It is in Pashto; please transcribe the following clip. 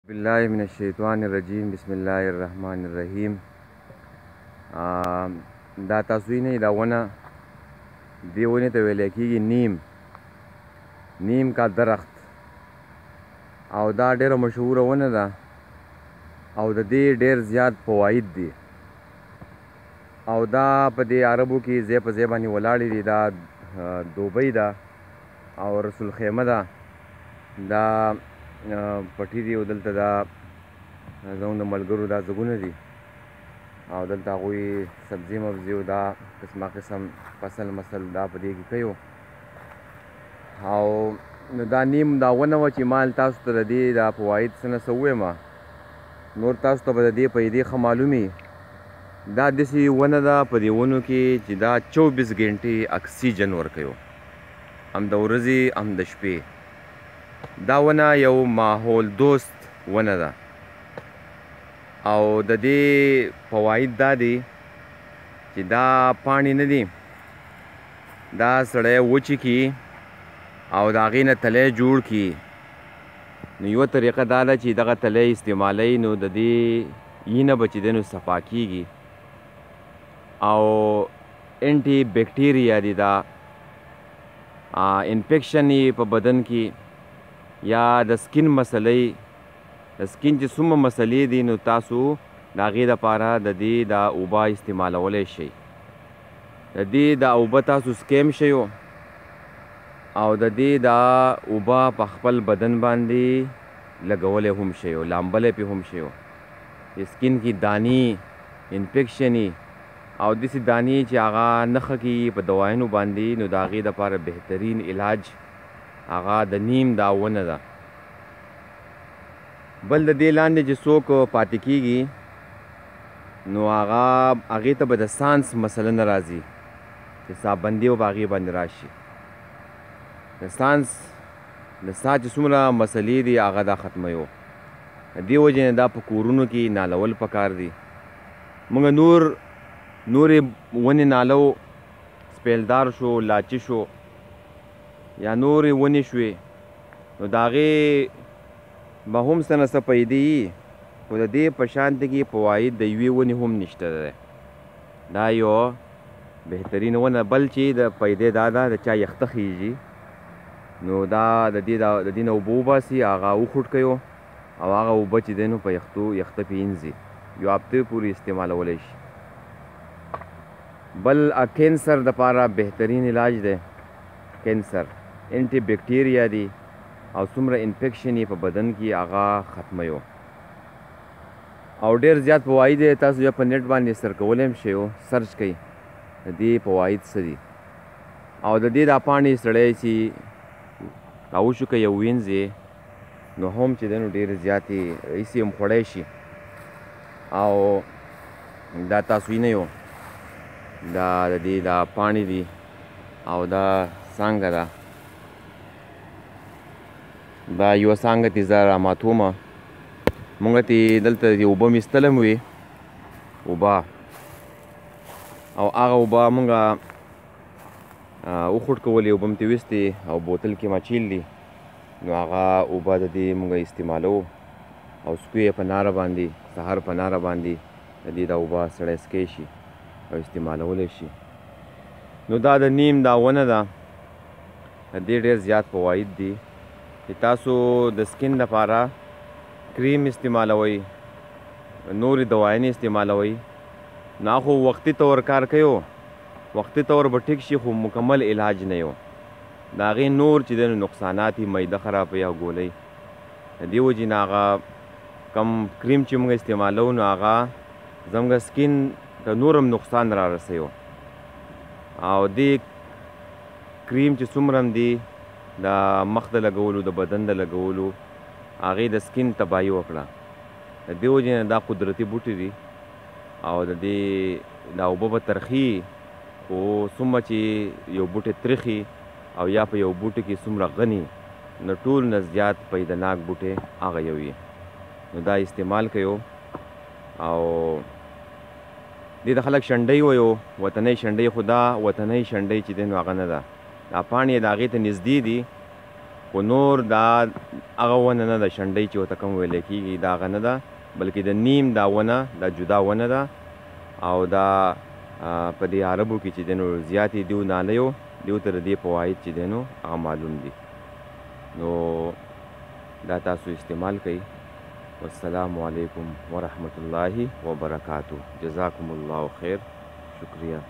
بالله من الشیطان الرجیم بسم الله الرحمن الرحیم. دا تاسو وینئ دا ونه دې ونې ته ویلی کېږي نیم کا درخت، او دا ډېره مشهوره ونه ده او د دې ډېر زیات فواید دي، او دا په دې عربو کې ځای په ځای باندې ولاړې دي. دا دوبۍ ده او رسول خیمه ده، دا پټي دي، او دلته دا زموږ د ملګرو دا ځګونه دي، او دلته هغوی سبزي مبزي او دا قسمه قسم فصل مسل دا په دې کې کوي. او نو دا نیم دا ونه وه چې ما تاسو ته د دې دا فواید څه نه څه ووایم، نور تاسو ته به د دې فایدې ښه معلومي. دا داسې ونه ده په دې ونو کې چې دا 24 ګنټې اکسیجن ورکوي، هم د ورځې هم د شپې. دا ونه یو ماحول دوست ونه ده، او د دې فواید دا دي چې دا پاڼې نه دي، دا سړی وچې کي او د هغې نه تلی جوړ کي. نو یوه طریقه دا ده چې دغه تلی استعمالوي، نو د دې وینه به چې دی نو صفا کیږي، او انټي بیکټیریا دي، دا انفیکشن یې په بدن کې یا د سکین مسلې، د سکین چې څومره مسلې دي نو تاسو د هغې دپاره د دې دا اوبه استعمالولی شئ. د دې دا اوبه تاسو سکیم شئ او د دې دا اوبه په خپل بدن باندې لګولی هم شئ او لامبلی پې هم شئ. سکین کې دانې انفیکشنې او داسې دانې چې هغه نه ښه کېږي په دواینو باندې، نو د هغې دپاره بهترین علاج هغه د نیم دا ونه ده. بل د دې لاندې چې څوک پاتې کېږي نو هغې ته به د سانس مسله نه راځي، چې ساه بندي به هغې باندې راشي. د سانس د ساه چې څومره مسلې دي هغه دا ختموي. د دې وجې نه دا په کورونو کې نالول پکار دي. موږ نورې ونې نالو، سپیلدار شو، لاچي شو یا نورې ونې شوې، نو د هغې به هم څه نه څه پیدې وي، خو د دې په شانته کې فواید د یوې ونې هم نشته دی. دا یو بهترین ونه. بل چې د پیدې دا ده د چا یخته خیږي نو دا د دې نه اوبه وباسي، هغه وخوټ کوي او هغه اوبه چې دی نو په یخته پینځي، یو هفته پورې استعمالولی شي. بل کینسر دپاره بهترین علاج دی. کینسر انټي بیکټیریا دي او څومره انفیکشن یې په بدن کې هغه ختموي، او ډېر زیات فواید یې تاسو بیا په نیټ باندې سر کولی هم شئ، سرچ کوئ د دې فواید څه دي. او د دې دا پاڼې سړی چې راوشو که یو وینځي نو هم چې دی نو ډېرې زیاتې ایسې هم خوړی شي. او دا تاسو وینئ دا د دې دا پاڼې دي او دا څانګه ده، دا یوه څانګه تې زه راماتومه. مونږ تې دلته دې اوبه مې ایستلی هم وې اوبه، او هغه اوبه مونږه وخوټ کولې، اوبه مې تې ویستې او بوتل کې ما چیلدي، نو هغه اوبه د دې مونږ استعمالوو او څکو یې په ناره باندې، سهار په ناره باندې د دې دا اوبه سړی څکی شي او استعمالولی شي. نو دا د نیم دا ونه ده، د دې ډېر زیات فواید دي چې تاسو د سکین لپاره کریم استعمالوئ، نورې دواینې استعمالوئ. نه خو وختي طور کار کوي، وختي طور به ټیک شي، خو مکمل علاج نه یو. د هغې نور چې دی نو نقصانات یې معده خرابوي او ګولۍ. د دې وجې نه هغه کم کریم چې موږ استعمالوو نو هغه زموږ سکین ته نور هم نقصان را رسوي. او دې کریم چې څومره هم دي د مخ د لګولو، د بدن د لګولو، هغې د سکین تباهي وکړه. د دې وجې نه دا قدرتي بوټي دي، او د دې دا اوبه به ترخي، خو څومره چې یو بوټی ترخي او یا په یو بوټي کې څومره غني، نو ټول نه زیات پیداناک بوټی هغه یو وي. نو دا استعمال کوي. او دې ته خلک شنډۍ وایو، وطنۍ شنډۍ، خو دا وطنۍ شنډۍ چې دی نو هغه نه ده. دا پاڼې د هغې ته نږدې دي خو نور دا هغه ونه نه ده شنډۍ چې ورته کوم ویلی کېږي دا هغه نه ده بلکې د نیم دا ونه دا جدا ونه ده او دا په دې عربو کې چې دی نو زیاتې دیو نالیو دیو ته د دې فواید چې دی نو هغه معلوم دي نو دا تاسو استعمال کوئ والسلام علیکم ورحمة الله وبرکاتہ جزاکم الله خیر شکریہ